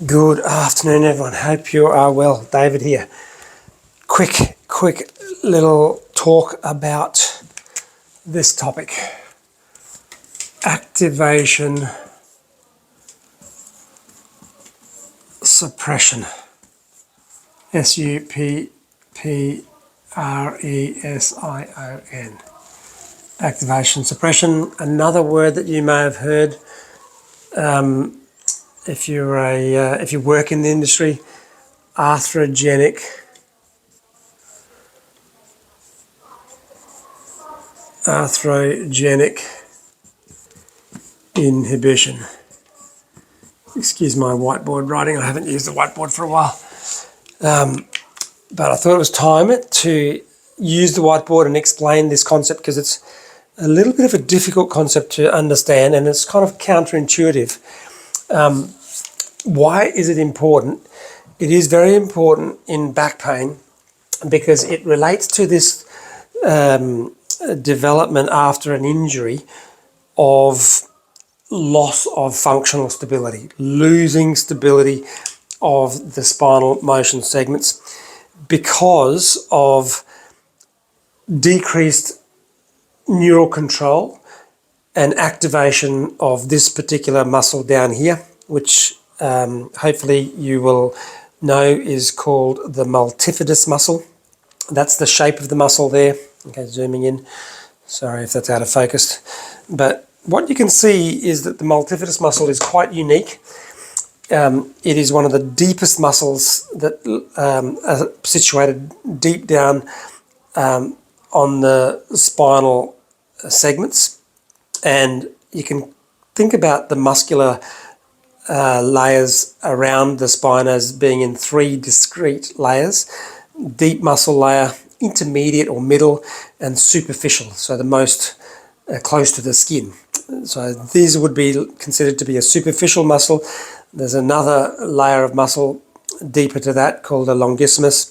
Good afternoon, everyone. Hope you are well. David here. Quick little talk about this topic. Activation suppression. SUPPRESION. Activation suppression. Another word that you may have heard if you work in the industry. Arthrogenic inhibition. Excuse my whiteboard writing. I haven't used the whiteboard for a while. But I thought it was time to use the whiteboard and explain this concept because it's a little bit of a difficult concept to understand and it's kind of counterintuitive. Why is it important? It is very important in back pain because it relates to this development after an injury of loss of functional stability, losing stability of the spinal motion segments because of decreased neural control and activation of this particular muscle down here, which hopefully you will know is called the multifidus muscle. That's the shape of the muscle there. Okay, zooming in. Sorry if that's out of focus. But what you can see is that the multifidus muscle is quite unique. It is one of the deepest muscles that are situated deep down on the spinal segments. And you can think about the muscular layers around the spine as being in three discrete layers: deep muscle layer, intermediate or middle, and superficial, so the most close to the skin. So these would be considered to be a superficial muscle. There's another layer of muscle deeper to that called the longissimus.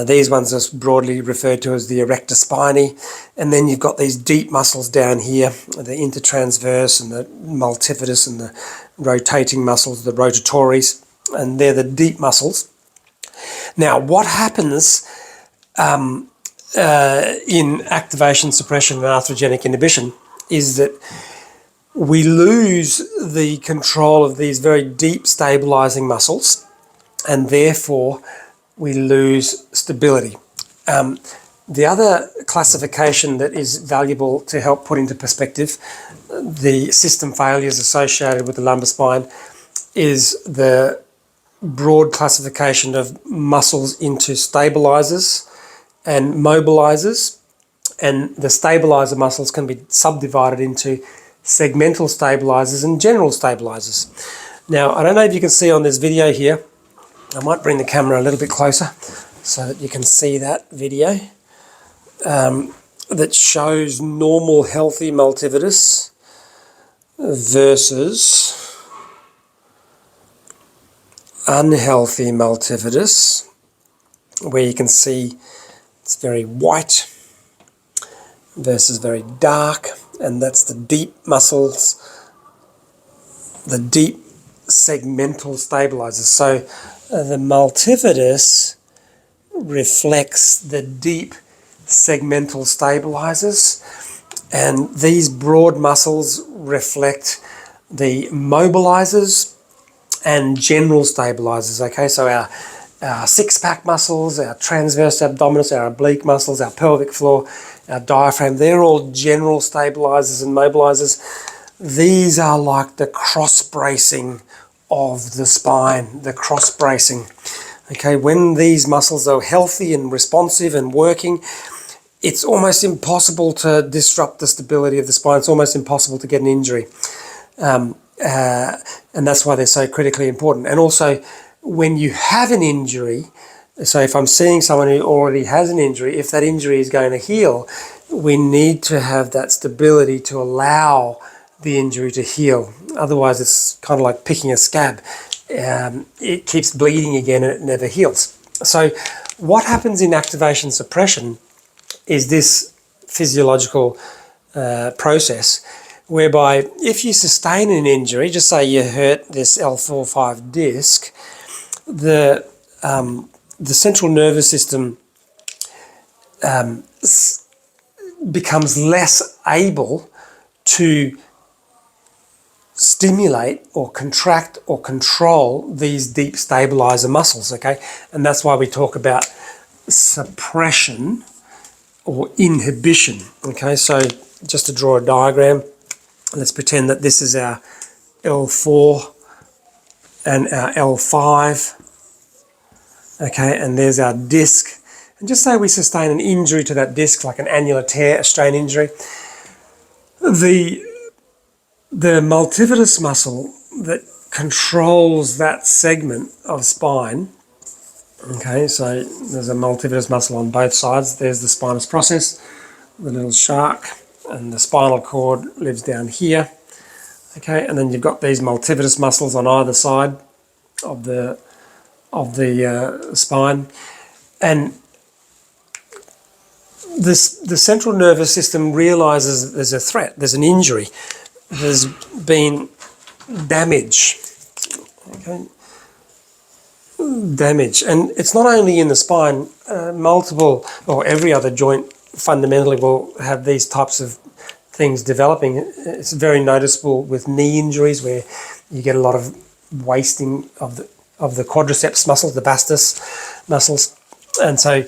These ones are broadly referred to as the erector spinae. And then you've got these deep muscles down here, the intertransverse and the multifidus and the rotating muscles, the rotatories, and they're the deep muscles. Now, what happens in activation, suppression, and arthrogenic inhibition is that we lose the control of these very deep stabilizing muscles, and therefore we lose stability. The other classification that is valuable to help put into perspective the system failures associated with the lumbar spine is the broad classification of muscles into stabilizers and mobilizers. And the stabilizer muscles can be subdivided into segmental stabilizers and general stabilizers. Now, I don't know if you can see on this video here, I might bring the camera a little bit closer so that you can see that video that shows normal healthy multifidus versus unhealthy multifidus, where you can see it's very white versus very dark, and that's the deep muscles, the deep segmental stabilizers. So the multifidus reflects the deep segmental stabilizers, and these broad muscles reflect the mobilizers and general stabilizers. Okay, so our six-pack muscles, our transverse abdominis, our oblique muscles, our pelvic floor, our diaphragm, they're all general stabilizers and mobilizers. These are like the cross-bracing of the spine, the cross-bracing. Okay, when these muscles are healthy and responsive and working, it's almost impossible to disrupt the stability of the spine. It's almost impossible to get an injury. And that's why they're so critically important. And also, when you have an injury, so if I'm seeing someone who already has an injury, if that injury is going to heal, we need to have that stability to allow the injury to heal. Otherwise, it's kind of like picking a scab. It keeps bleeding again and it never heals. So what happens in activation suppression is this physiological process whereby if you sustain an injury, just say you hurt this L4-5 disc, the central nervous system becomes less able to stimulate or contract or control these deep stabilizer muscles, okay? And that's why we talk about suppression or inhibition, okay? So just to draw a diagram, let's pretend that this is our L4 and our L5, okay? And there's our disc. And just say we sustain an injury to that disc, like an annular tear, a strain injury. The multifidus muscle that controls that segment of spine, okay, so there's a multifidus muscle on both sides. There's the spinous process, the little shark, and the spinal cord lives down here, okay, and then you've got these multifidus muscles on either side of the spine, and the central nervous system realizes there's a threat, there's an injury, there's been damage, okay? Damage, and it's not only in the spine. Multiple or every other joint fundamentally will have these types of things developing. It's very noticeable with knee injuries, where you get a lot of wasting of the quadriceps muscles, the vastus muscles, and so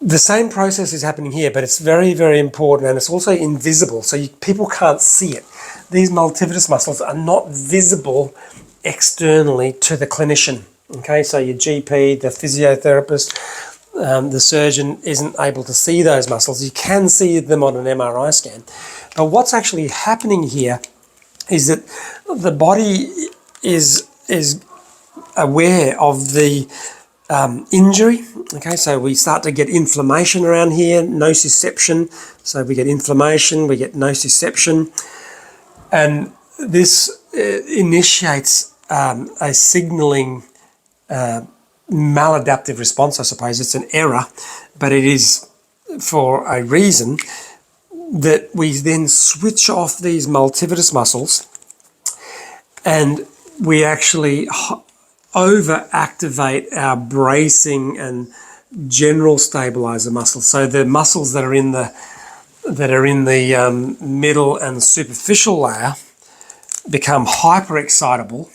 the same process is happening here, but it's very, very important, and it's also invisible, so people can't see it. These multifidus muscles are not visible externally to the clinician, okay? So your GP, the physiotherapist, the surgeon isn't able to see those muscles. You can see them on an MRI scan. But what's actually happening here is that the body is aware of the injury, okay? So we start to get inflammation around here, nociception. So we get inflammation, we get nociception, and this initiates a signaling maladaptive response, I suppose. It's an error, but it is for a reason, that we then switch off these multifidus muscles and we actually overactivate our bracing and general stabilizer muscles. So the muscles that are in the middle and superficial layer become hyperexcitable,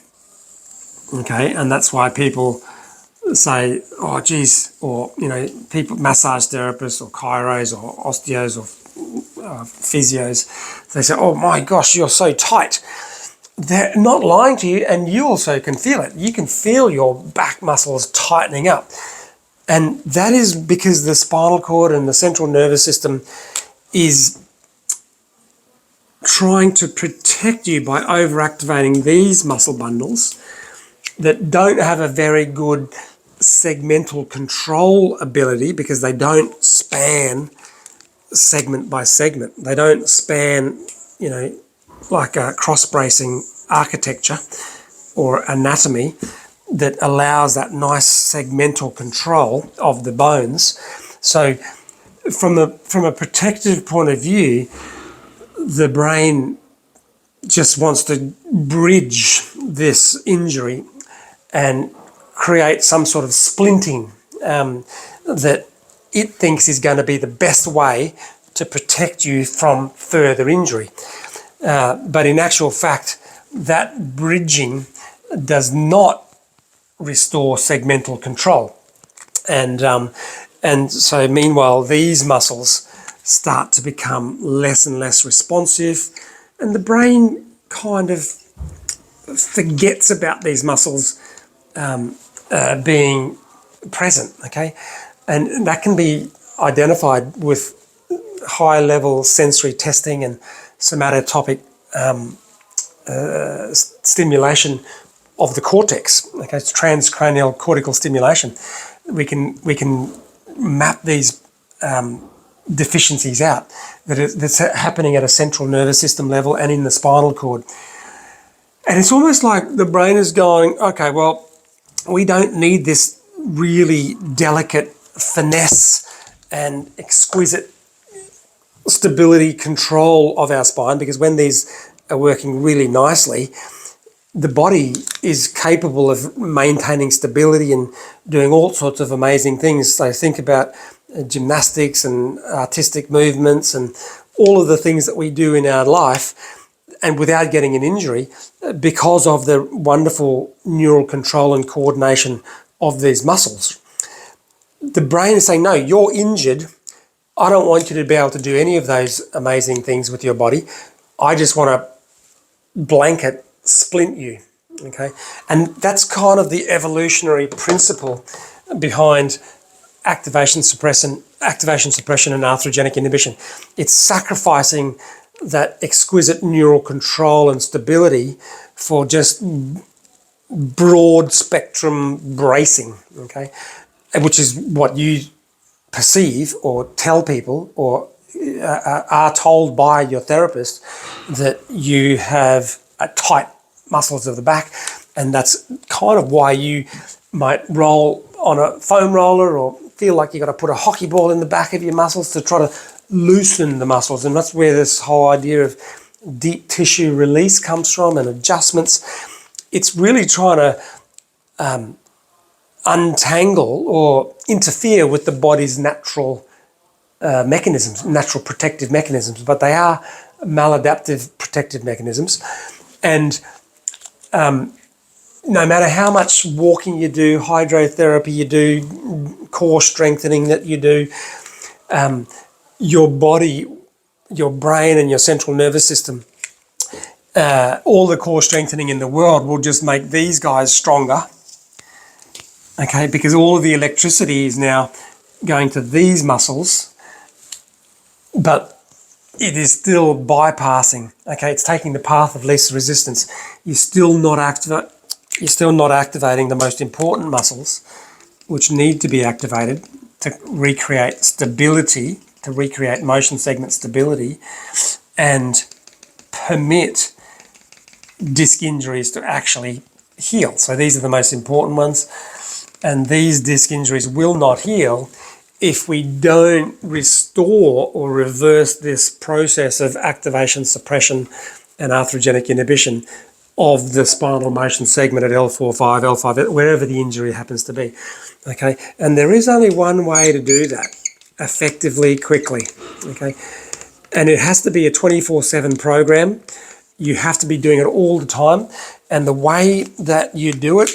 okay, and that's why people say, oh geez, or people, massage therapists or chiros or osteos or physios, they say, oh my gosh, you're so tight. They're not lying to you, and you also can feel it. You can feel your back muscles tightening up, and that is because the spinal cord and the central nervous system is trying to protect you by overactivating these muscle bundles that don't have a very good segmental control ability, because they don't span segment by segment. They don't span, like a cross-bracing architecture or anatomy that allows that nice segmental control of the bones. So from a protective point of view, the brain just wants to bridge this injury and create some sort of splinting that it thinks is going to be the best way to protect you from further injury. But in actual fact, that bridging does not restore segmental control. And so meanwhile, these muscles start to become less and less responsive, and the brain kind of forgets about these muscles being present, okay? And that can be identified with high-level sensory testing and somatotopic stimulation of the cortex. Okay, it's transcranial cortical stimulation. We can map these deficiencies out that's happening at a central nervous system level and in the spinal cord. And it's almost like the brain is going, okay, well, we don't need this really delicate finesse and exquisite stability control of our spine, because when these are working really nicely, the body is capable of maintaining stability and doing all sorts of amazing things. So think about gymnastics and artistic movements and all of the things that we do in our life, and without getting an injury, because of the wonderful neural control and coordination of these muscles. The brain is saying, no, you're injured. I don't want you to be able to do any of those amazing things with your body. I just want to blanket splint you, okay? And that's kind of the evolutionary principle behind activation suppression and arthrogenic inhibition. It's sacrificing that exquisite neural control and stability for just broad spectrum bracing, okay? Which is what you perceive or tell people or are told by your therapist, that you have tight muscles of the back, and that's kind of why you might roll on a foam roller or feel like you've got to put a hockey ball in the back of your muscles to try to loosen the muscles. And that's where this whole idea of deep tissue release comes from, and adjustments. It's really trying to untangle or interfere with the body's natural mechanisms, natural protective mechanisms, but they are maladaptive protective mechanisms. And no matter how much walking you do, hydrotherapy you do, core strengthening that you do, your body, your brain and your central nervous system, all the core strengthening in the world will just make these guys stronger, okay, because all of the electricity is now going to these muscles, but it is still bypassing, okay, it's taking the path of least resistance. You're still not activating the most important muscles, which need to be activated to recreate stability, to recreate motion segment stability, and permit disc injuries to actually heal. So these are the most important ones, and these disc injuries will not heal if we don't restore or reverse this process of activation, suppression, and arthrogenic inhibition of the spinal motion segment at L4, 5, L5, wherever the injury happens to be. Okay, and there is only one way to do that effectively, quickly. Okay, and it has to be a 24/7 program. You have to be doing it all the time, and the way that you do it,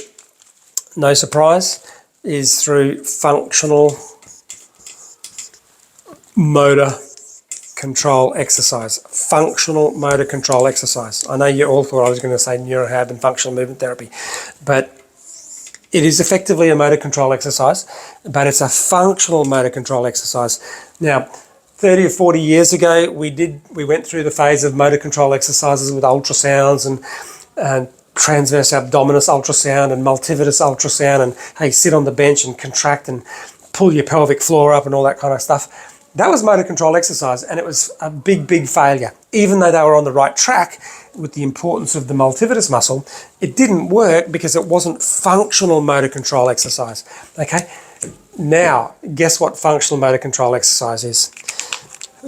no surprise, is through functional motor control exercise. Functional motor control exercise. I know you all thought I was going to say neurohab and functional movement therapy, but it is effectively a motor control exercise, but it's a functional motor control exercise. Now, 30 or 40 years ago, we went through the phase of motor control exercises with ultrasounds and transverse abdominis ultrasound and multifidus ultrasound, and hey, sit on the bench and contract and pull your pelvic floor up and all that kind of stuff. That was motor control exercise, and it was a big, big failure. Even though they were on the right track with the importance of the multifidus muscle, it didn't work because it wasn't functional motor control exercise. Okay, now guess what functional motor control exercise is?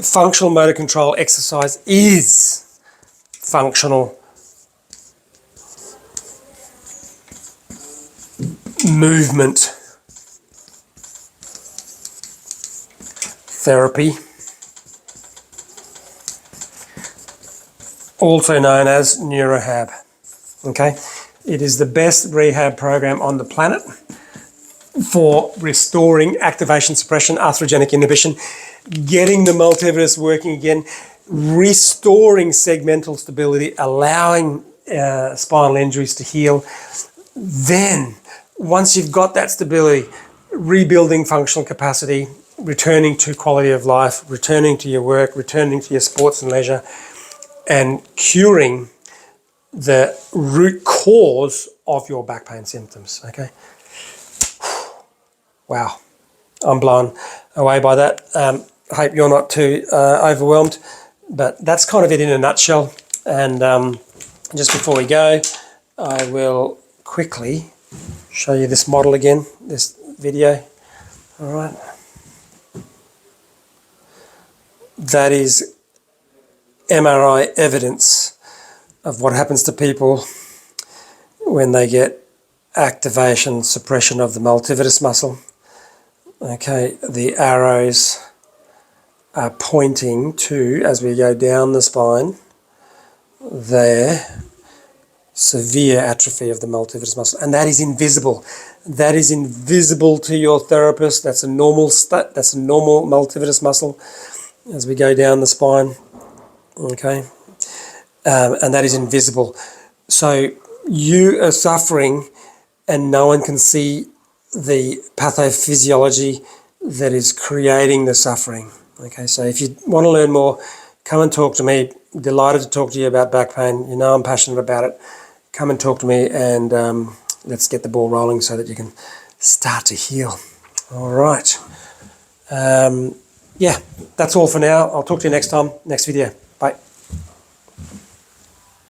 Functional motor control exercise is functional movement therapy, also known as neurohab. Okay, it is the best rehab program on the planet for restoring activation, suppression, arthrogenic inhibition, getting the multifidus working again, restoring segmental stability, allowing spinal injuries to heal. Then, once you've got that stability, rebuilding functional capacity, returning to quality of life, returning to your work, returning to your sports and leisure, and curing the root cause of your back pain symptoms, okay? Wow, I'm blown away by that. I hope you're not too overwhelmed, but that's kind of it in a nutshell. And just before we go, I will quickly show you this model again, this video, all right? that is MRI evidence of what happens to people when they get activation, suppression of the multifidus muscle. Okay, the arrows are pointing to, as we go down the spine, there, severe atrophy of the multifidus muscle, and that is invisible. That is invisible to your therapist. That's a normal that's a normal multifidus muscle as we go down the spine. Okay, and that is invisible. So you are suffering, and no one can see the pathophysiology that is creating the suffering. Okay, so if you want to learn more, come and talk to me. Delighted to talk to you about back pain. You know I'm passionate about it. Come and talk to me, and let's get the ball rolling so that you can start to heal. All right. Yeah, that's all for now. I'll talk to you next time, next video.